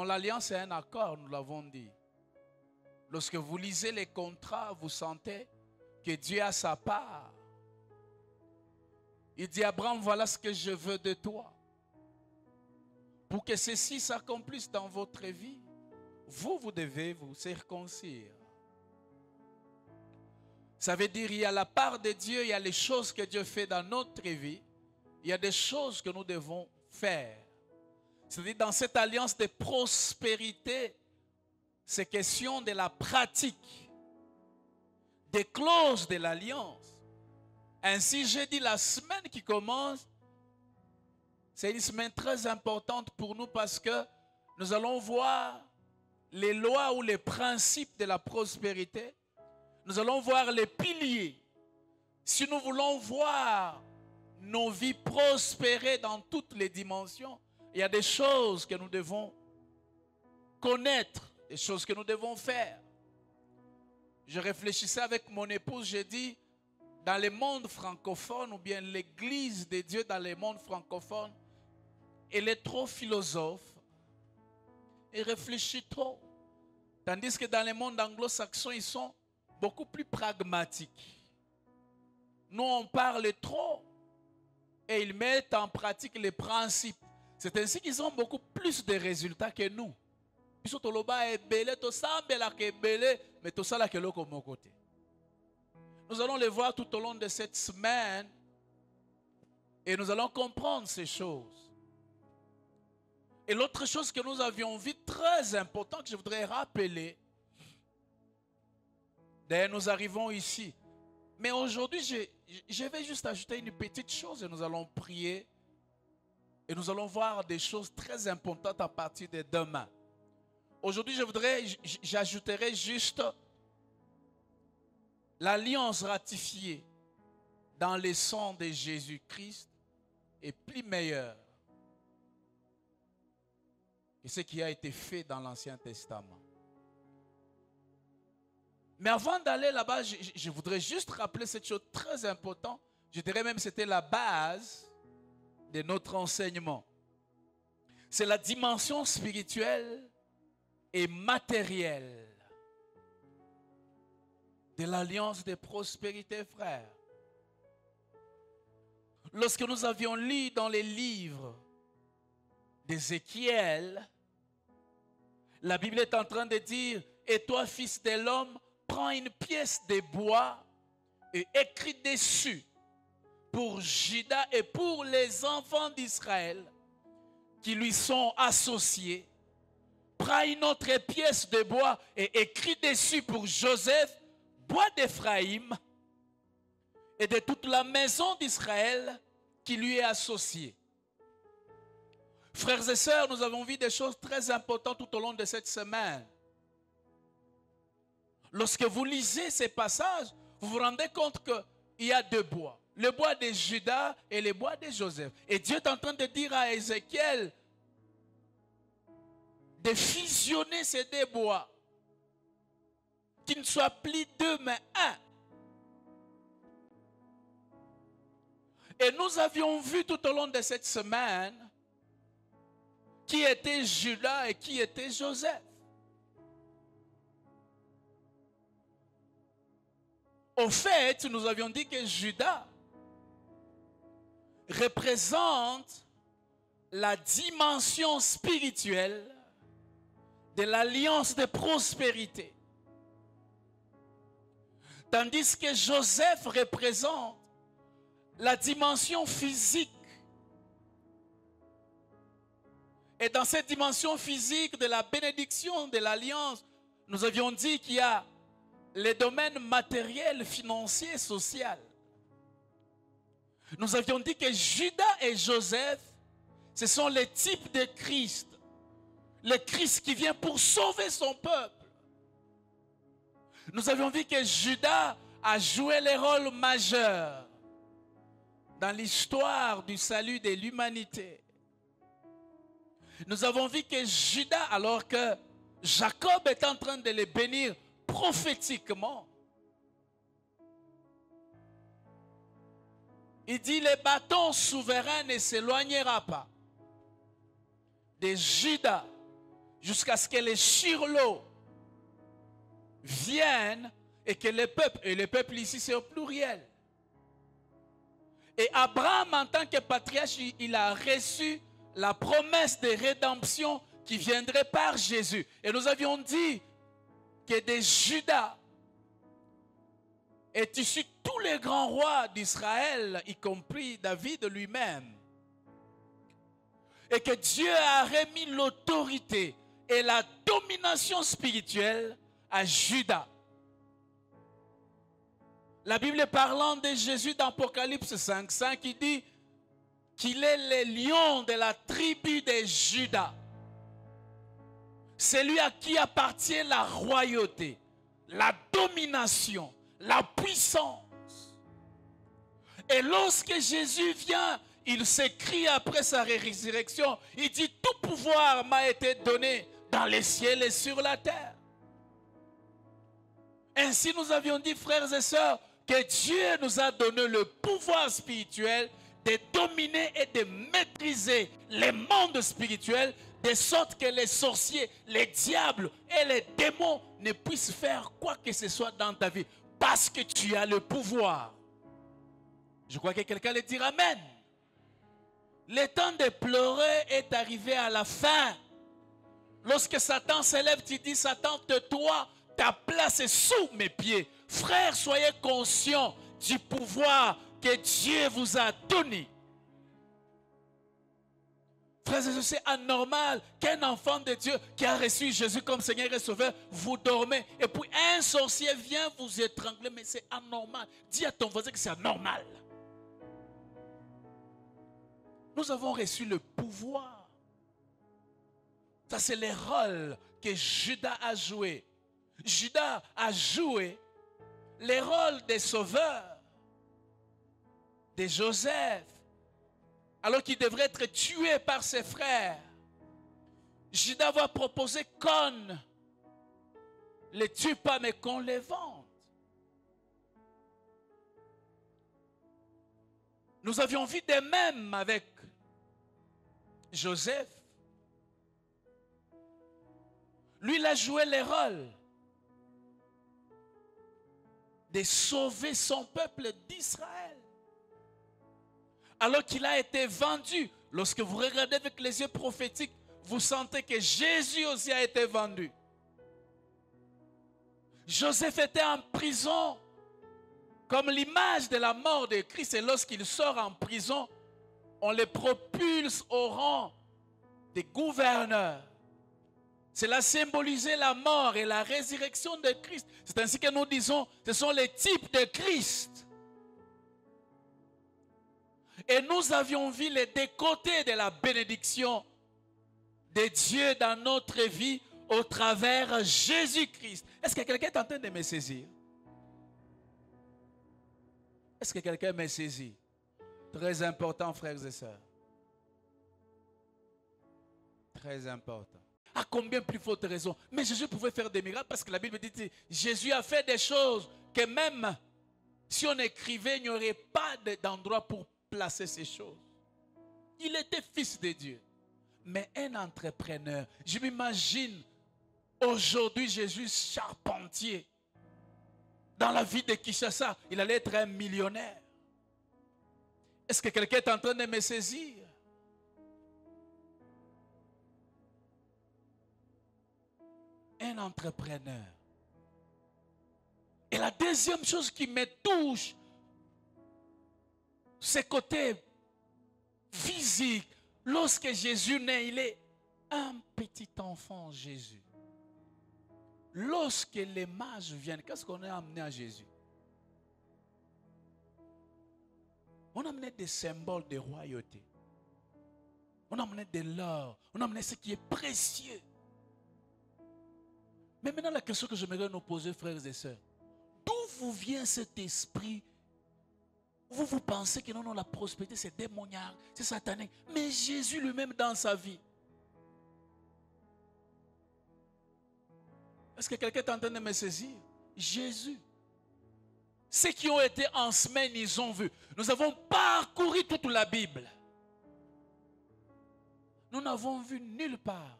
L'alliance est un accord, nous l'avons dit. Lorsque vous lisez les contrats, vous sentez que Dieu a sa part. Il dit à Abraham, voilà ce que je veux de toi. Pour que ceci s'accomplisse dans votre vie, vous devez vous circoncire. Ça veut dire qu'il y a la part de Dieu, il y a les choses que Dieu fait dans notre vie, il y a des choses que nous devons faire. C'est-à-dire dans cette alliance de prospérité, c'est question de la pratique, des clauses de l'alliance. Ainsi, j'ai dit la semaine qui commence, c'est une semaine très importante pour nous parce que nous allons voir les lois ou les principes de la prospérité. Nous allons voir les piliers. Si nous voulons voir nos vies prospérer dans toutes les dimensions, il y a des choses que nous devons connaître, des choses que nous devons faire. Je réfléchissais avec mon épouse, j'ai dit, dans le monde francophone, ou bien l'Église de Dieu dans le monde francophone, elle est trop philosophe et réfléchit trop. Tandis que dans le monde anglo-saxon, ils sont beaucoup plus pragmatiques. Nous, on parle trop et ils mettent en pratique les principes. C'est ainsi qu'ils ont beaucoup plus de résultats que nous. Nous allons les voir tout au long de cette semaine et nous allons comprendre ces choses. Et l'autre chose que nous avions vue, très importante, que je voudrais rappeler, d'ailleurs nous arrivons ici. Mais aujourd'hui, je vais juste ajouter une petite chose et nous allons prier. Et nous allons voir des choses très importantes à partir de demain. Aujourd'hui, j'ajouterai juste l'alliance ratifiée dans le sang de Jésus-Christ est plus meilleure que ce qui a été fait dans l'Ancien Testament. Mais avant d'aller là-bas, je voudrais juste rappeler cette chose très importante. Je dirais même que c'était la base de notre enseignement. C'est la dimension spirituelle et matérielle de l'alliance de prospérité, frère. Lorsque nous avions lu dans les livres d'Ézéchiel, la Bible est en train de dire, et toi, fils de l'homme, prends une pièce de bois et écris dessus pour Juda et pour les enfants d'Israël qui lui sont associés. Prends une autre pièce de bois et écris dessus pour Joseph, bois d'Éphraïm et de toute la maison d'Israël qui lui est associée. Frères et sœurs, nous avons vu des choses très importantes tout au long de cette semaine. Lorsque vous lisez ces passages, vous vous rendez compte qu'il y a deux bois. Le bois de Juda et le bois de Joseph. Et Dieu est en train de dire à Ézéchiel de fusionner ces deux bois. Qu'ils ne soient plus deux, mais un. Et nous avions vu tout au long de cette semaine qui était Juda et qui était Joseph. Au fait, nous avions dit que Juda représente la dimension spirituelle de l'alliance de prospérité. Tandis que Joseph représente la dimension physique. Et dans cette dimension physique de la bénédiction de l'alliance, nous avions dit qu'il y a les domaines matériels, financiers, social. Nous avions dit que Judas et Joseph, ce sont les types de Christ. Le Christ qui vient pour sauver son peuple. Nous avions vu que Judas a joué le rôle majeur dans l'histoire du salut de l'humanité. Nous avons vu que Judas, alors que Jacob est en train de le bénir prophétiquement, il dit le bâton souverain ne s'éloignera pas de Judas jusqu'à ce que les Shirlo viennent et que les peuples ici c'est au pluriel. Et Abraham en tant que patriarche, il a reçu la promesse de rédemption qui viendrait par Jésus. Et nous avions dit que de Juda est issu tous les grands rois d'Israël, y compris David lui-même. Et que Dieu a remis l'autorité et la domination spirituelle à Juda. La Bible parlant de Jésus dans Apocalypse 5:5, il dit qu'il est le lion de la tribu de Juda. C'est lui à qui appartient la royauté, la domination, la puissance. Et lorsque Jésus vient, il s'écrit après sa résurrection, il dit « Tout pouvoir m'a été donné dans les ciels et sur la terre ». Ainsi nous avions dit, frères et sœurs, que Dieu nous a donné le pouvoir spirituel de dominer et de maîtriser les mondes spirituels, de sorte que les sorciers, les diables et les démons ne puissent faire quoi que ce soit dans ta vie, parce que tu as le pouvoir. Je crois que quelqu'un le dira amen. Le temps de pleurer est arrivé à la fin. Lorsque Satan s'élève, tu dis, Satan, tais-toi, ta place est sous mes pieds. Frères, soyez conscients du pouvoir que Dieu vous a donné. Frères et sœurs, c'est anormal qu'un enfant de Dieu qui a reçu Jésus comme Seigneur et Sauveur, vous dormez et puis un sorcier vient vous étrangler. Mais c'est anormal. Dis à ton voisin que c'est anormal. Nous avons reçu le pouvoir. Ça, c'est le rôle que Judas a joué. Judas a joué les rôles des sauveurs, de Joseph, alors qu'il devrait être tué par ses frères. Judas va proposer qu'on ne les tue pas, mais qu'on les vende. Nous avions vu de même avec Joseph. Lui, il a joué les rôles de sauver son peuple d'Israël. Alors qu'il a été vendu. Lorsque vous regardez avec les yeux prophétiques, vous sentez que Jésus aussi a été vendu. Joseph était en prison comme l'image de la mort de Christ. Et lorsqu'il sort en prison, on le propulse au rang de gouverneur. Cela symbolisait la mort et la résurrection de Christ. C'est ainsi que nous disons, ce sont les types de Christ. Et nous avions vu les deux côtés de la bénédiction de Dieu dans notre vie au travers Jésus-Christ. Est-ce que quelqu'un est en train de me saisir? Est-ce que quelqu'un me saisit? Très important, frères et sœurs. Très important. À combien plus forte raison? Mais Jésus pouvait faire des miracles parce que la Bible dit Jésus a fait des choses que même si on écrivait, il n'y aurait pas d'endroit pour placer ces choses. Il était fils de Dieu. Mais un entrepreneur, je m'imagine aujourd'hui Jésus charpentier. Dans la vie de Kinshasa, il allait être un millionnaire. Est-ce que quelqu'un est en train de me saisir? Un entrepreneur. Et la deuxième chose qui me touche, c'est côté physique. Lorsque Jésus naît, il est un petit enfant, Jésus. Lorsque les mages viennent, qu'est-ce qu'on a amené à Jésus? On a amené des symboles de royauté. On a amené de l'or. On a amené ce qui est précieux. Mais maintenant, la question que j'aimerais nous poser, frères et sœurs, d'où vous vient cet esprit? Vous pensez que non, la prospérité, c'est démoniaque, c'est satanique. Mais Jésus lui-même dans sa vie. Est-ce que quelqu'un est en train de me saisir? Jésus. Ceux qui ont été en semaine, ils ont vu. Nous avons parcouru toute la Bible. Nous n'avons vu nulle part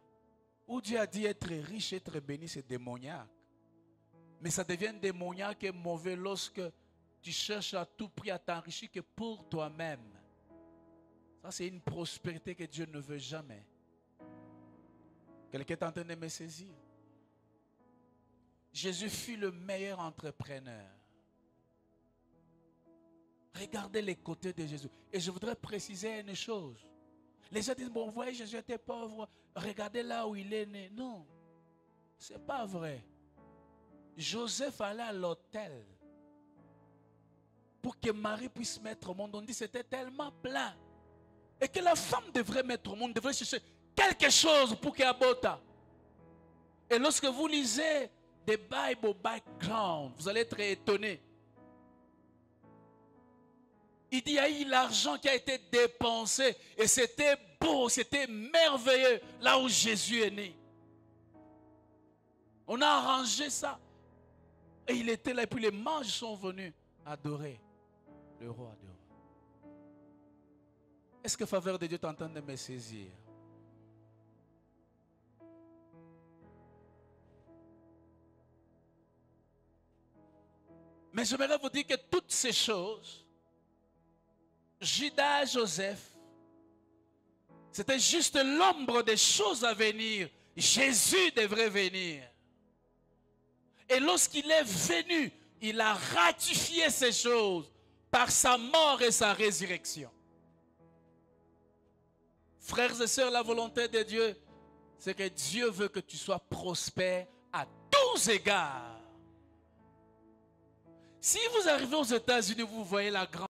Où Dieu a dit être riche, être béni, c'est démoniaque. Mais ça devient démoniaque et mauvais lorsque tu cherches à tout prix à t'enrichir que pour toi-même. Ça, c'est une prospérité que Dieu ne veut jamais. Quelqu'un est en train de me saisir. Jésus fut le meilleur entrepreneur. Regardez les côtés de Jésus. Et je voudrais préciser une chose. Les gens disent, bon, vous voyez, Jésus était pauvre. Regardez là où il est né. Non, ce n'est pas vrai. Joseph allait à l'hôtel pour que Marie puisse mettre au monde. On dit que c'était tellement plein. Et que la femme devrait mettre au monde, devrait chercher quelque chose pour qu'elle abote. Et lorsque vous lisez des Bible background, vous allez être étonné. Il dit, il y a eu l'argent qui a été dépensé et c'était beau, c'était merveilleux là où Jésus est né. On a arrangé ça. Et il était là et puis les mages sont venus adorer le roi des rois. Est-ce que faveur de Dieu t'entend de me saisir? Mais j'aimerais vous dire que toutes ces choses, Judas, Joseph, c'était juste l'ombre des choses à venir. Jésus devrait venir. Et lorsqu'il est venu, il a ratifié ces choses par sa mort et sa résurrection. Frères et sœurs, la volonté de Dieu, c'est que Dieu veut que tu sois prospère à tous égards. Si vous arrivez aux États-Unis, vous voyez la grande